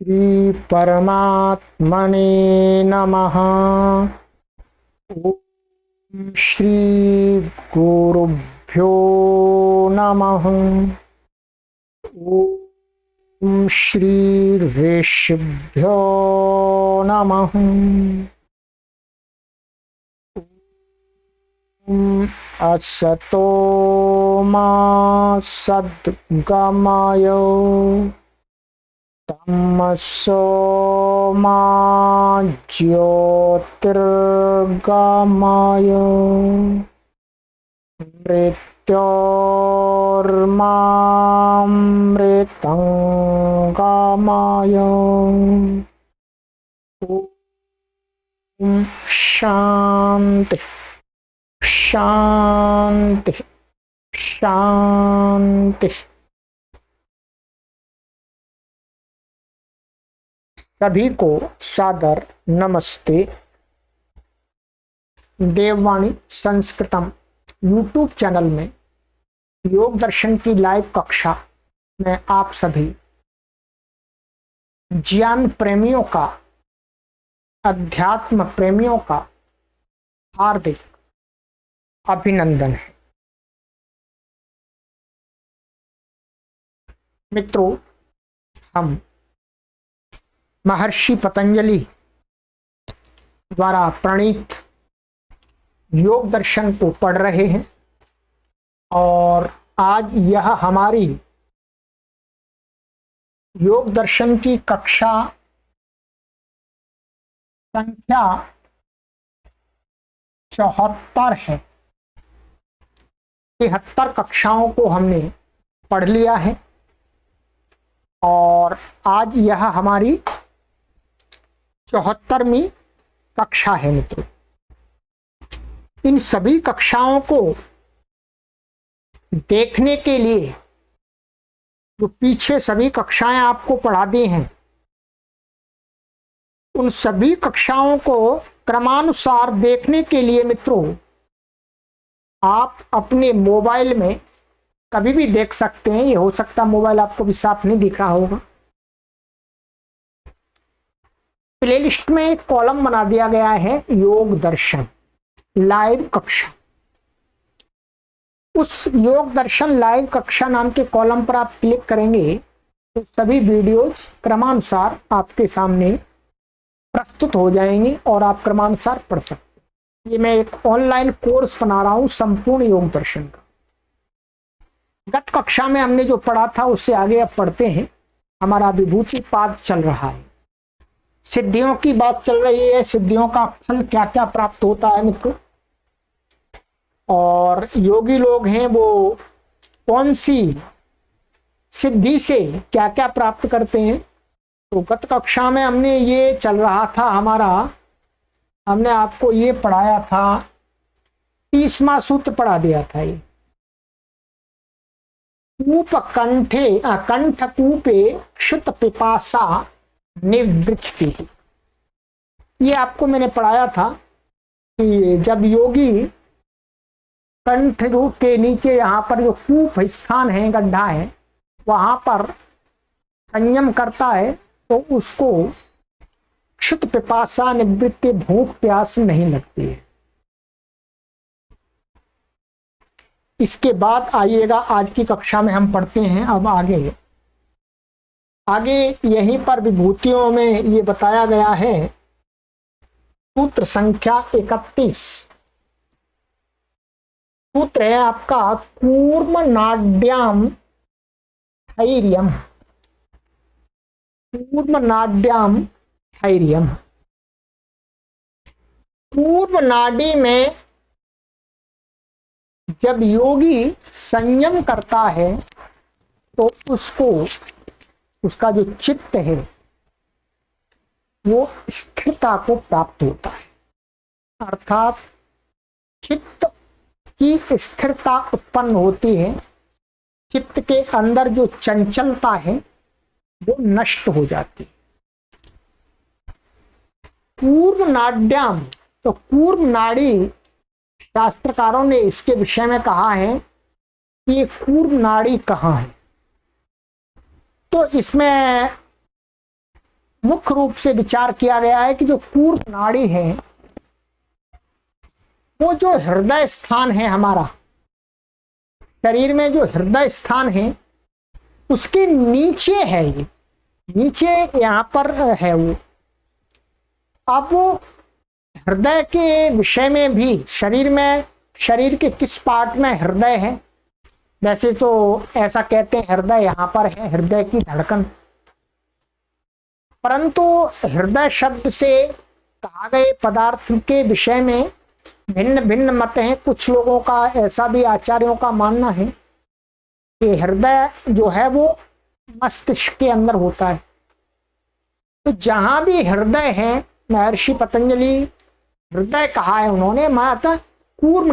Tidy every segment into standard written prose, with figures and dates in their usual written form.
श्री परमात्मने नमः। ओम श्री गुरुभ्यो नमः। ओम श्री ऋषिभ्यो नमः। ओम असतो मा सद्गमय तमसो मा ज्योतिर्गमय मृत्योर्मामृतंगमय। ओम शांति शांति शांति। सभी को सादर नमस्ते। देववाणी संस्कृतम यूट्यूब चैनल में योग दर्शन की लाइव कक्षा में आप सभी ज्ञान प्रेमियों का, अध्यात्म प्रेमियों का हार्दिक अभिनंदन है। मित्रों, हम महर्षि पतंजलि द्वारा प्रणीत योग दर्शन को पढ़ रहे हैं और आज यह हमारी योग दर्शन की कक्षा संख्या 74 है। 73 कक्षाओं को हमने पढ़ लिया है और आज यह हमारी 74वीं कक्षा है। मित्रों, इन सभी कक्षाओं को देखने के लिए जो पीछे सभी कक्षाएं आपको पढ़ा दी हैं, उन सभी कक्षाओं को क्रमानुसार देखने के लिए मित्रों, आप अपने मोबाइल में कभी भी देख सकते हैं। ये हो सकता मोबाइल आपको भी साफ नहीं दिख रहा होगा। प्लेलिस्ट में एक कॉलम बना दिया गया है योग दर्शन लाइव कक्षा। उस योग दर्शन लाइव कक्षा नाम के कॉलम पर आप क्लिक करेंगे तो सभी वीडियोज क्रमानुसार आपके सामने प्रस्तुत हो जाएंगी और आप क्रमानुसार पढ़ सकते हैं। ये मैं एक ऑनलाइन कोर्स बना रहा हूं संपूर्ण योग दर्शन का। गत कक्षा में हमने जो पढ़ा था उससे आगे अब पढ़ते हैं। हमारा विभूति पाद चल रहा है, सिद्धियों की बात चल रही है। सिद्धियों का फल क्या क्या प्राप्त होता है मित्रों, और योगी लोग हैं वो कौन सी सिद्धि से क्या क्या प्राप्त करते हैं। तो गत कक्षा में हमने ये चल रहा था हमारा, हमने आपको ये पढ़ाया था, 30वां सूत्र पढ़ा दिया था। ये कूप कंठे कंठ कूपे क्षुत पिपासा निवृत्ति। ये आपको मैंने पढ़ाया था कि जब योगी कंठ रूप के नीचे यहाँ पर जो कूप स्थान है, गड्ढा है, वहां पर संयम करता है तो उसको क्षुत पिपासा निवृत्ति, भूख प्यास नहीं लगती है। इसके बाद आइएगा आज की कक्षा में हम पढ़ते हैं। अब आगे यहीं पर विभूतियों में ये बताया गया है सूत्र संख्या 31। सूत्र है आपका कूर्म नाड्याम धैर्यम। कूर्म नाड्याम धैर्यम। कूर्म नाडी में जब योगी संयम करता है तो उसको, उसका जो चित्त है वो स्थिरता को प्राप्त होता है। अर्थात चित्त की स्थिरता उत्पन्न होती है। चित्त के अंदर जो चंचलता है वो नष्ट हो जाती है। कूर्म नाड्याम, तो कूर्म नाड़ी, शास्त्रकारों ने इसके विषय में कहा है कि ये कूर्म नाड़ी कहाँ है। तो इसमें मुख्य रूप से विचार किया गया है कि जो कूर्म नाड़ी है वो जो हृदय स्थान है हमारा शरीर में, जो हृदय स्थान है उसके नीचे है, ये नीचे यहाँ पर है वो। अब वो हृदय के विषय में भी शरीर के किस पार्ट में हृदय है, वैसे तो ऐसा कहते हैं हृदय यहाँ पर है, हृदय की धड़कन, परंतु हृदय शब्द से कहा गए पदार्थ के विषय में भिन्न भिन्न मत हैं। कुछ लोगों का, ऐसा भी आचार्यों का मानना है कि हृदय जो है वो मस्तिष्क के अंदर होता है। तो जहां भी हृदय है, महर्षि पतंजलि हृदय कहा है उन्होंने, माना कूर्म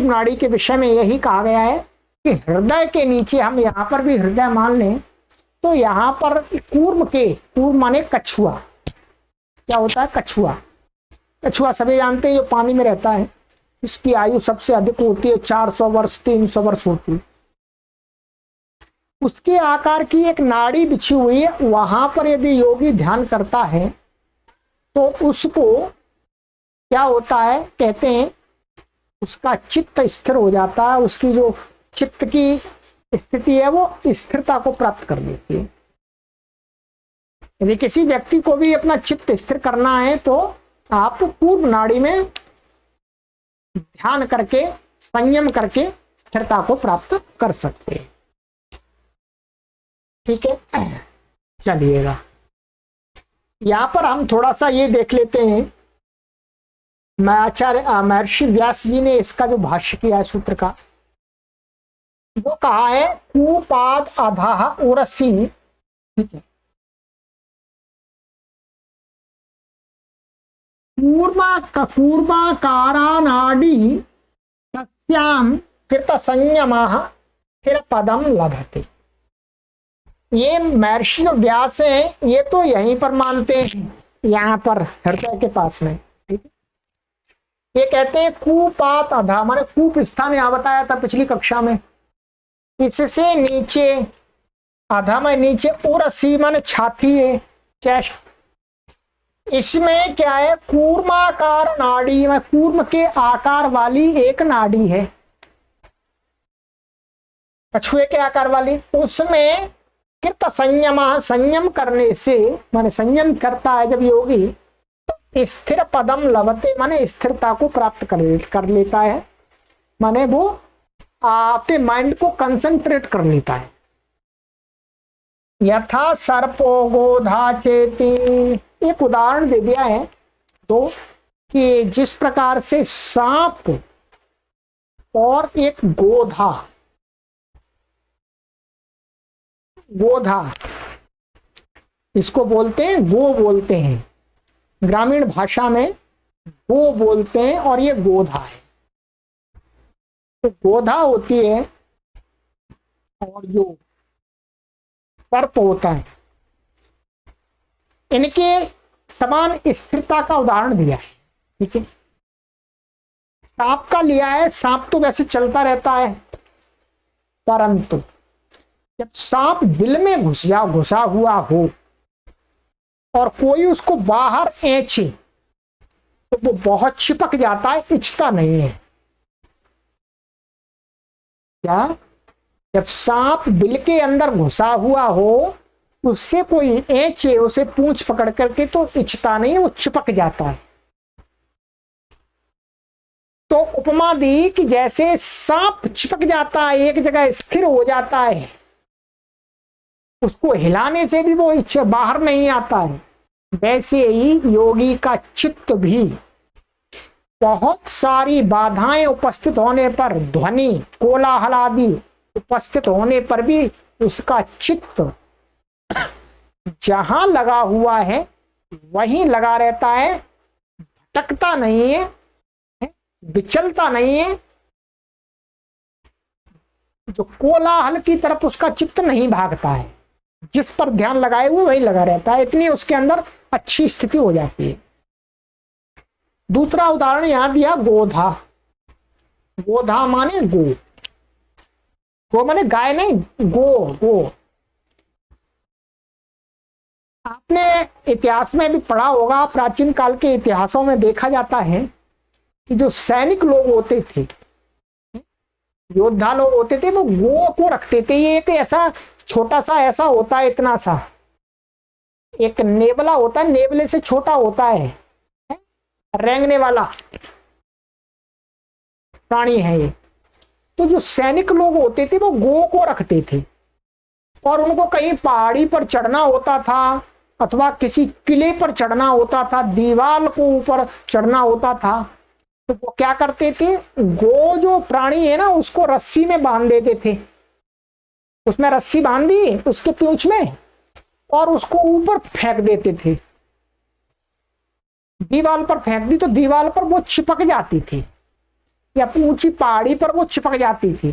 नाड़ी के विषय में यही कहा गया है कि हृदय के नीचे, हम यहाँ पर भी हृदय मान लें तो यहाँ पर कूर्म माने कछुआ, क्या होता है कछुआ सभी जानते हैं, जो पानी में रहता है, इसकी आयु सबसे अधिक होती है 400 वर्ष 300 वर्ष होती है। उसके आकार की एक नाड़ी बिछी हुई है, वहां पर यदि योगी ध्यान करता है तो उसको क्या होता है, कहते हैं उसका चित्त स्थिर हो जाता है, उसकी जो चित्त की स्थिति है वो स्थिरता को प्राप्त कर लेती है। यदि किसी व्यक्ति को भी अपना चित्त स्थिर करना है तो आप कूर्म नाड़ी में ध्यान करके, संयम करके स्थिरता को प्राप्त कर सकते हैं। ठीक है, चलिएगा यहां पर हम थोड़ा सा ये देख लेते हैं। महर्षि व्यास जी ने इसका जो भाष्य किया है सूत्र का, वो कहा है कुपाद अधाह उरसी। ठीक है, कूर्माकारा नाड़ी तस्याम कृत संयमः स्थिर पदम लभते। ये महर्षि व्यास है, ये तो यहीं पर मानते हैं, यहाँ पर हृदय के पास में। ठीक है, ये कहते हैं कुपात अधा, माने कूप स्थान यहाँ बताया था पिछली कक्षा में, इससे नीचे, आधा में नीचे, उरसी माने छाती है, चेस्ट, इसमें क्या है कूर्माकार नाड़ी में, कूर्म के आकार वाली एक नाड़ी है, कछुए के आकार वाली, उसमें कृत संयम करने से, माने संयम करता है जब योगी तो स्थिर पदम लभते, माने स्थिरता को प्राप्त कर लेता है, माने वो अपने माइंड को कंसंट्रेट कर लेता है। यथा सर्पो गोधा चेती, एक उदाहरण दे दिया है तो, कि जिस प्रकार से सांप और एक गोधा, इसको बोलते हैं गो, बोलते हैं ग्रामीण भाषा में गो बोलते हैं, और ये गोधा है। तो गोधा होती है और जो सर्प होता है, इनके समान स्थिरता का उदाहरण दिया है। ठीक है, सांप का लिया है, सांप तो वैसे चलता रहता है, परंतु जब सांप बिल में घुसा हुआ हो और कोई उसको बाहर एंचे तो वो बहुत चिपक जाता है, इच्छता नहीं है। क्या, जब सांप बिल के अंदर घुसा हुआ हो, उससे कोई एंचे, उसे पूंछ पकड़ करके, तो इच्छता नहीं, वो चिपक जाता है। तो उपमा दी कि जैसे सांप चिपक जाता है, एक जगह स्थिर हो जाता है, उसको हिलाने से भी वो इच्छा बाहर नहीं आता है, वैसे ही योगी का चित्त भी बहुत सारी बाधाएं उपस्थित होने पर, ध्वनि कोलाहल आदि उपस्थित होने पर भी उसका चित्त जहां लगा हुआ है वहीं लगा रहता है, भटकता नहीं है, विचलता नहीं है, जो कोलाहल की तरफ उसका चित्त नहीं भागता है, जिस पर ध्यान लगाए हुए वही लगा रहता है, इतनी उसके अंदर अच्छी स्थिति हो जाती है। दूसरा उदाहरण यहां दिया गोधा। गोधा माने गो माने गाय नहीं, गो आपने इतिहास में भी पढ़ा होगा, प्राचीन काल के इतिहासों में देखा जाता है कि जो सैनिक लोग होते थे, योद्धा लोग होते थे, वो गो को रखते थे। ये एक ऐसा छोटा सा ऐसा होता है, इतना सा एक नेवला होता है, नेवले से छोटा होता है, रेंगने वाला प्राणी है ये। तो जो सैनिक लोग होते थे वो गो को रखते थे, और उनको कहीं पहाड़ी पर चढ़ना होता था अथवा किसी किले पर चढ़ना होता था, दीवार को ऊपर चढ़ना होता था, तो वो क्या करते थे, गो जो प्राणी है ना उसको रस्सी में बांध देते थे। उसमें रस्सी बांध दी उसके पूंछ में और उसको ऊपर फेंक देते थे, दीवार पर फेंक दी तो दीवार पर वो चिपक जाती थी, या ऊंची पहाड़ी पर वो चिपक जाती थी।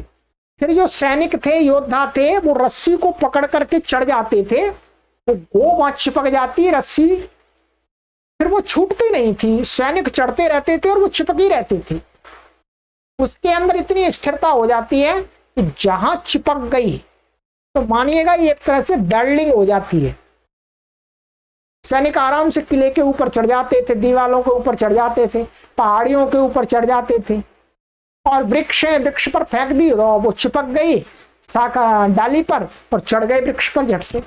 फिर जो सैनिक थे, योद्धा थे, वो रस्सी को पकड़ करके चढ़ जाते थे, तो गो वहां चिपक जाती रस्सी, फिर वो छूटती नहीं थी। सैनिक चढ़ते रहते थे और वो चिपकी रहती थी। उसके अंदर इतनी स्थिरता हो जाती है कि जहां चिपक गई तो मानिएगा ये एक तरह से बेल्डिंग हो जाती है। सैनिक आराम से किले के ऊपर चढ़ जाते थे, दीवारों के ऊपर चढ़ जाते थे, पहाड़ियों के ऊपर चढ़ जाते थे, और वृक्ष है, वृक्ष पर फेंक दी तो वो चिपक गई शाखा डाली पर और चढ़ गए वृक्ष पर झट से।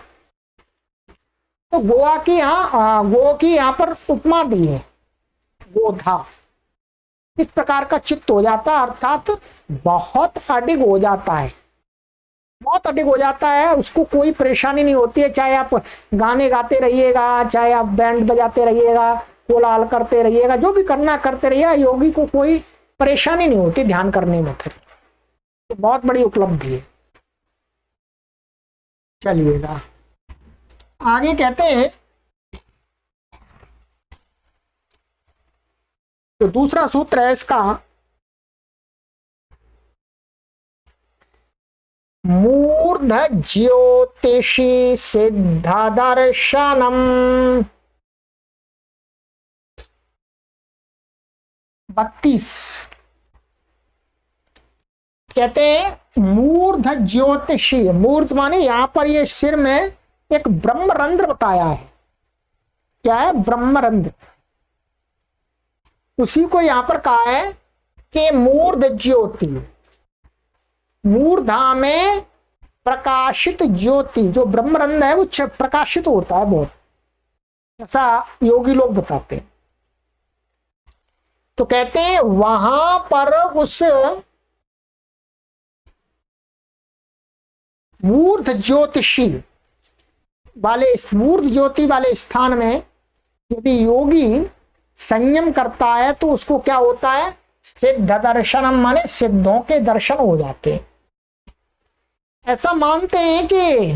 तो गो की यहाँ पर उपमा दी है, गोधा। इस प्रकार का चित्त हो जाता है, अर्थात बहुत अडिग हो जाता है, बहुत अडिग हो जाता है। उसको कोई परेशानी नहीं होती है, चाहे आप गाने गाते रहिएगा, चाहे आप बैंड बजाते रहिएगा, कोलाहल करते रहिएगा, जो भी करना करते रहिएगा, योगी को कोई परेशानी नहीं होती ध्यान करने में। फिर तो बहुत बड़ी उपलब्धि है। चलिएगा आगे कहते हैं, तो दूसरा सूत्र है इसका, मूर्ध ज्योतिषी सिद्ध दर्शनम। 32 कहते हैं मूर्ध ज्योतिषी। मूर्ध माने यहां पर ये सिर में एक ब्रह्मरंध्र बताया है। क्या है? ब्रह्मरंध्र। उसी को यहां पर कहा है कि मूर्ध ज्योति, मूर्धा में प्रकाशित ज्योति, जो ब्रह्मरंध्र है वो प्रकाशित होता है बहुत, ऐसा योगी लोग बताते हैं। तो कहते हैं वहां पर उस मूर्ध ज्योतिषी वाले, मूर्ध ज्योति वाले स्थान में यदि योगी संयम करता है तो उसको क्या होता है? सिद्ध दर्शनम, माने सिद्धों के दर्शन हो जाते हैं। ऐसा मानते हैं कि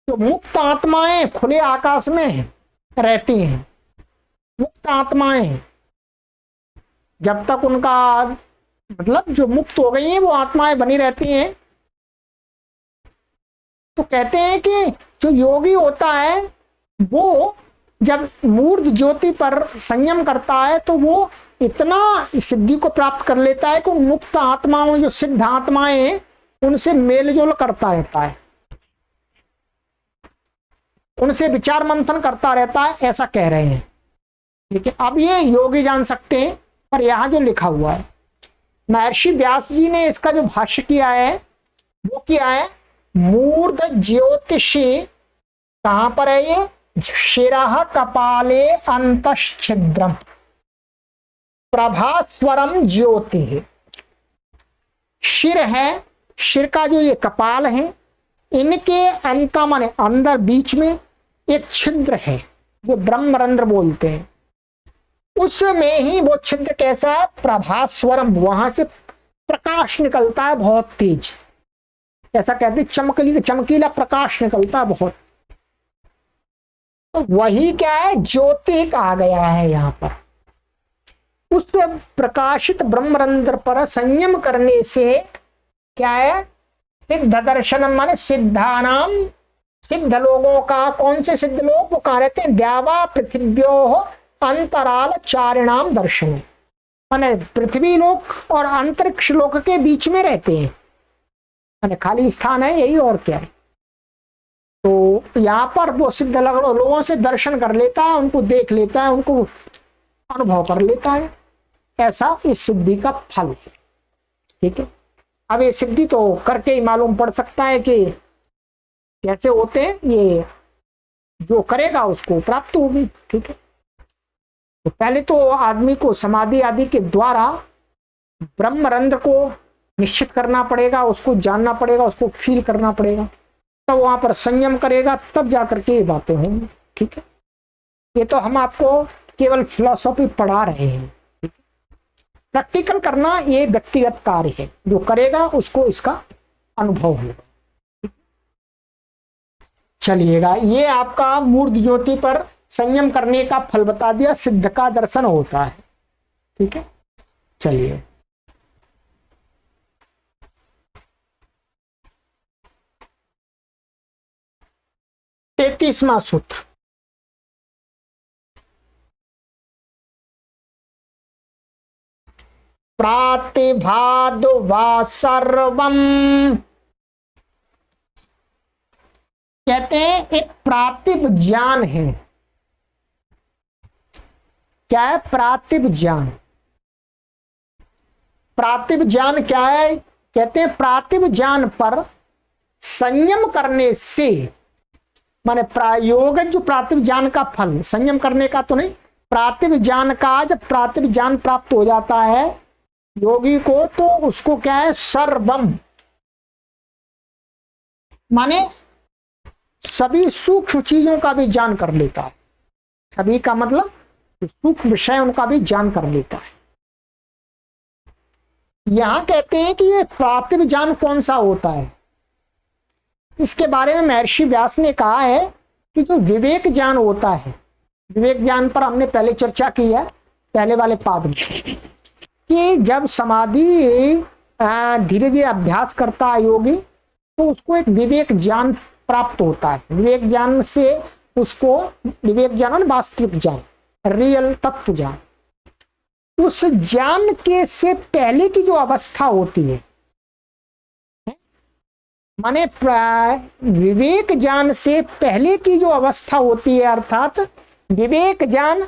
जो मुक्त आत्माएं खुले आकाश में रहती हैं, मुक्त आत्माएं जब तक उनका मतलब जो मुक्त हो गई हैं वो आत्माएं बनी रहती हैं, तो कहते हैं कि जो योगी होता है वो जब मूर्ध ज्योति पर संयम करता है तो वो इतना सिद्धि को प्राप्त कर लेता है कि उन मुक्त आत्माओं, जो सिद्ध आत्माएं हैं, उनसे मेलजोल करता रहता है, उनसे विचार मंथन करता रहता है, ऐसा कह रहे हैं। ठीक है, अब ये योगी जान सकते हैं, पर यहां जो लिखा हुआ है, महर्षि व्यास जी ने इसका जो भाष्य किया है वो किया है मूर्ध ज्योतिषी। कहां पर है ये? शिरः कपाले अंतश्छिद्रम प्रभास्वरम ज्योति है। शिर है, शिर का जो ये कपाल है, इनके अंत माने अंदर बीच में एक छिद्र है जो ब्रह्मरंध्र बोलते हैं। उसमें ही वो छिद्र कैसा है? प्रभास्वरम, वहां से प्रकाश निकलता है बहुत तेज, ऐसा कहते हैं, चमकीला प्रकाश निकलता है बहुत। तो वही क्या है? ज्योति कहा गया है यहां पर। उस प्रकाशित ब्रह्मरंध्र पर संयम करने से क्या है? सिद्ध दर्शनम, माने सिद्धानाम, सिद्ध लोगों का। कौन से सिद्ध लोग? वो कहा रहते हैं द्यावा पृथ्व्यो अंतराल चारिणाम दर्शन, माने पृथ्वी लोक और अंतरिक्ष लोक के बीच में रहते हैं, माने खाली स्थान है यही, और क्या है। तो यहाँ पर वो सिद्ध लोगों से दर्शन कर लेता है, उनको देख लेता है, उनको अनुभव कर लेता है। ऐसा इस सिद्धि का फल है। ठीक है, अब ये सिद्धि तो करके ही मालूम पड़ सकता है कि कैसे होते हैं, ये जो करेगा उसको प्राप्त होगी। ठीक है, तो पहले तो आदमी को समाधि आदि के द्वारा ब्रह्मरंध्र को निश्चित करना पड़ेगा, उसको जानना पड़ेगा, उसको फील करना पड़ेगा, तब वहां पर संयम करेगा, तब जाकर के ये बातें होंगी। ठीक है, ये तो हम आपको केवल फिलॉसफी पढ़ा रहे हैं। प्रैक्टिकल करना ये व्यक्तिगत कार्य है, जो करेगा उसको इसका अनुभव होगा। चलिएगा, ये आपका मूर्त ज्योति पर संयम करने का फल बता दिया, सिद्ध का दर्शन होता है। ठीक है, चलिए तैतीसवां सूत्र। प्रातिभाद वा सर्वम, कहते हैं एक प्रातिभ ज्ञान है। क्या है? प्रातिभ ज्ञान। प्रातिभ ज्ञान क्या है? कहते हैं प्रातिभ ज्ञान पर संयम करने से, माने प्रायोगिक जो प्रातिभ ज्ञान का फल, संयम करने का तो नहीं, प्रातिभ ज्ञान का जब प्रातिभ ज्ञान प्राप्त हो जाता है योगी को, तो उसको क्या है? सर्वम, माने सभी सूक्ष्म चीजों का भी ज्ञान कर लेता है। सभी का मतलब सूक्ष्म विषय उनका भी ज्ञान कर लेता है। यहां कहते हैं कि ये प्रातिभ ज्ञान कौन सा होता है, इसके बारे में महर्षि व्यास ने कहा है कि जो विवेक ज्ञान होता है, विवेक ज्ञान पर हमने पहले चर्चा की है पहले वाले पाद में, कि जब समाधि धीरे धीरे अभ्यास करता है योगी, तो उसको एक विवेक ज्ञान प्राप्त होता है। विवेक ज्ञान से उसको, विवेक ज्ञान वास्तविक ज्ञान, रियल तत्व ज्ञान, उस ज्ञान के से पहले की जो अवस्था होती है, माने विवेक ज्ञान से पहले की जो अवस्था होती है, अर्थात विवेक ज्ञान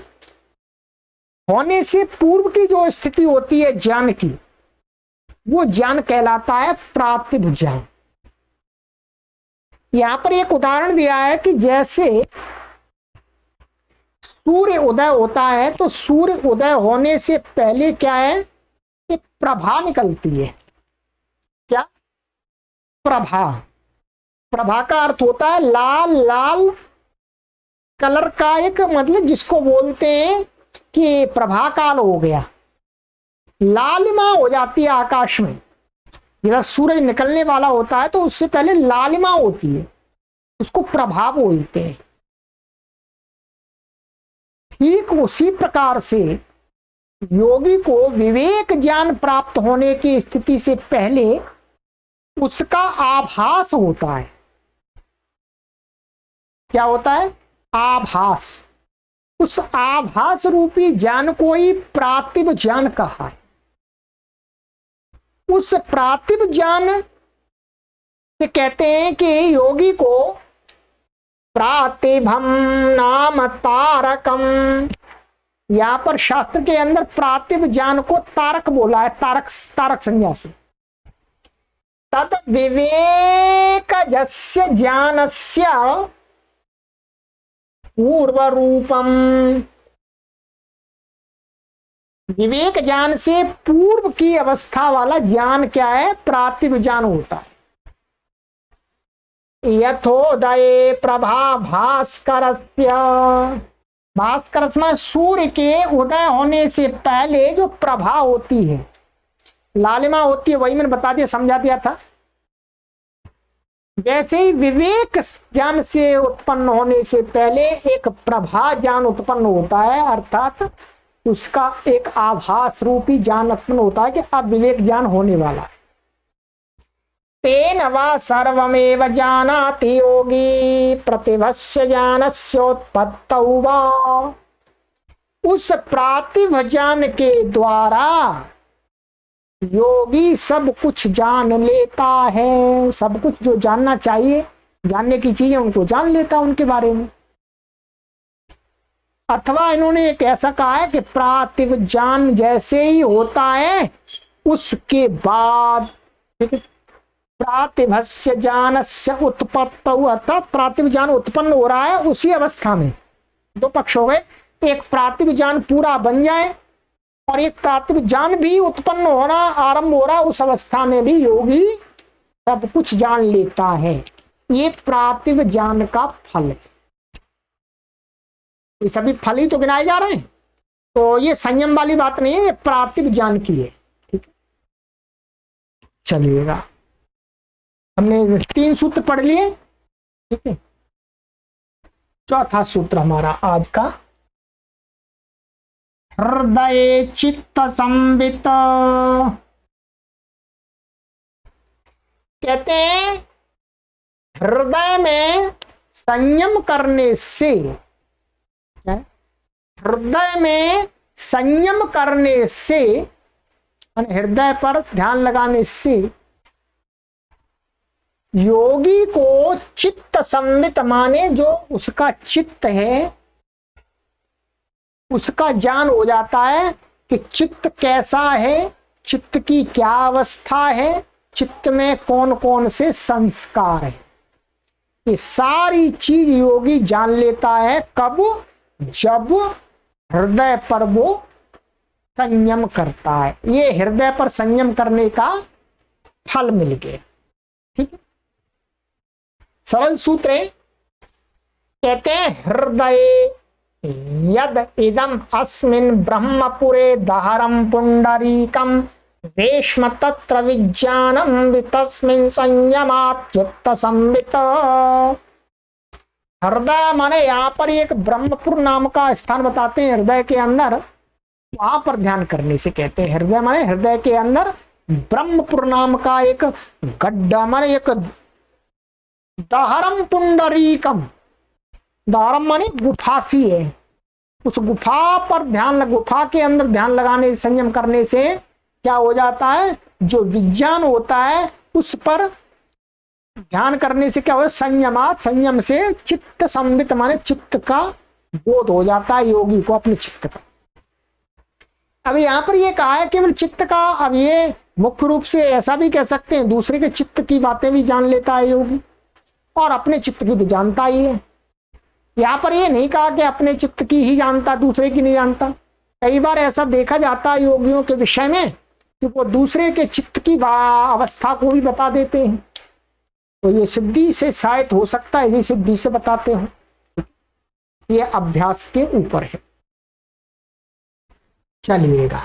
होने से पूर्व की जो स्थिति होती है ज्ञान की, वो ज्ञान कहलाता है प्रातिभ ज्ञान। यहां पर एक उदाहरण दिया है कि जैसे सूर्य उदय होता है, तो सूर्य उदय होने से पहले क्या है? एक प्रभा निकलती है। क्या? प्रभा। प्रभा का अर्थ होता है लाल लाल कलर का, एक मतलब जिसको बोलते हैं कि प्रभा काल हो गया, लालिमा हो जाती है आकाश में। जब सूरज निकलने वाला होता है तो उससे पहले लालिमा होती है, उसको प्रभा बोलते हैं। ठीक उसी प्रकार से योगी को विवेक ज्ञान प्राप्त होने की स्थिति से पहले उसका आभास होता है। क्या होता है? आभास। उस आभास रूपी ज्ञान को ही प्रातिभ ज्ञान कहा है। उस प्रातिभ ज्ञान से कहते हैं कि योगी को प्रातिभम नाम तारकम, यहां पर शास्त्र के अंदर प्रातिभ ज्ञान को तारक बोला है, तारक, तारक संज्ञा से। तद विवेक जस्य ज्ञानस्य पूर्व रूपम, विवेक ज्ञान से पूर्व की अवस्था वाला ज्ञान क्या है? प्रातिभ ज्ञान होता है। यथोदये प्रभा भास्करस्य, भास्कर में सूर्य के उदय होने से पहले जो प्रभा होती है, लालिमा होती है, वही मैंने बता दिया, समझा दिया था। वैसे ही विवेक ज्ञान से उत्पन्न होने से पहले एक प्रभा ज्ञान उत्पन्न होता है, अर्थात उसका एक आभास रूपी ज्ञान उत्पन्न होता है कि अब विवेक ज्ञान होने वाला है। तेन वा सर्वमेव जानाति योगी प्रतिभस्य ज्ञानस्योत्पत्तौ वा, उस प्रातिभ ज्ञान के द्वारा योगी सब कुछ जान लेता है। सब कुछ जो जानना चाहिए जानने की चीजें उनको जान लेता उनके बारे में। अथवा इन्होंने एक ऐसा कहा है कि प्रातिभ ज्ञान जैसे ही होता है उसके बाद, ठीक है, प्रातिभस्य ज्ञानस्य उत्पत्तौ, अर्थात प्रातिभ ज्ञान उत्पन्न हो रहा है उसी अवस्था में। दो पक्ष हो गए, एक प्रातिभ ज्ञान पूरा बन जाए और एक प्रातिभ ज्ञान भी उत्पन्न होना आरंभ हो रहा, उस अवस्था में भी योगी सब कुछ जान लेता है। ये प्रातिभ ज्ञान का फल है। ये सभी फल ही तो गिनाए जा रहे हैं, तो ये संयम वाली बात नहीं है, ये प्रातिभ ज्ञान की है। ठीक है, चलिएगा, हमने 3 सूत्र पढ़ लिए। ठीक है, चौथा सूत्र हमारा आज का, हृदय चित्त संवित। कहते हैं हृदय में संयम करने से, हृदय में संयम करने से, हृदय पर ध्यान लगाने से योगी को चित्त संवित, माने जो उसका चित्त है उसका ज्ञान हो जाता है कि चित्त कैसा है, चित्त की क्या अवस्था है, चित्त में कौन कौन से संस्कार है। ये सारी चीज योगी जान लेता है। कब? जब हृदय पर वो संयम करता है। ये हृदय पर संयम करने का फल मिल गया। ठीक है, सरल सूत्र है। कहते हैं हृदय यद इदम अस्मिन् ब्रह्मपुरे दहरम पुंडरीकम वेश्म तत्र विज्ञानम तस्मिन् संयमात् चित्त संवित। हृदय माने यहाँ पर एक ब्रह्मपुर नाम का स्थान बताते हैं हृदय के अंदर, वहां पर ध्यान करने से कहते हैं हृदय माने हृदय के अंदर ब्रह्मपुर नाम का एक गड्ढा, माने एक दहरम पुंडरीकम, दहरम माने गुफा सी है, उस गुफा पर ध्यान, गुफा के अंदर ध्यान लगाने से, संयम करने से क्या हो जाता है, जो विज्ञान होता है उस पर ध्यान करने से क्या हो, संयमात, संयम से चित्त संवित, माने चित्त का बोध हो जाता है योगी को अपने चित्त का। अब यहाँ पर ये कहा है केवल चित्त का, अब ये मुख्य रूप से ऐसा भी कह सकते हैं दूसरे के चित्त की बातें भी जान लेता है योगी, और अपने चित्त की तो जानता ही है। यहाँ पर ये नहीं कहा कि अपने चित्त की ही जानता, दूसरे की नहीं जानता। कई बार ऐसा देखा जाता है योगियों के विषय में कि वो दूसरे के चित्त की अवस्था को भी बता देते हैं, तो ये सिद्धि से शायद हो सकता है, ये सिद्धि से बताते हो, ये अभ्यास के ऊपर है। चलिएगा,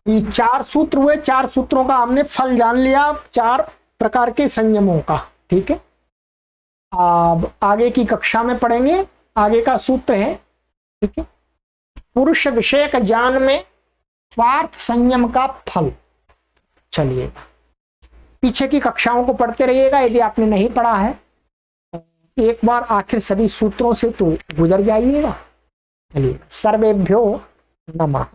ये 4 सूत्र हुए, 4 सूत्रों का हमने फल जान लिया, 4 प्रकार के संयमों का। ठीक है, अब आगे की कक्षा में पढ़ेंगे। आगे का सूत्र है, ठीक है, पुरुष विषयक ज्ञान में स्वार्थ संयम का फल। चलिएगा, पीछे की कक्षाओं को पढ़ते रहिएगा। यदि आपने नहीं पढ़ा है एक बार आखिर सभी सूत्रों से तो गुजर जाइएगा। चलिए, सर्वेभ्यो नमः।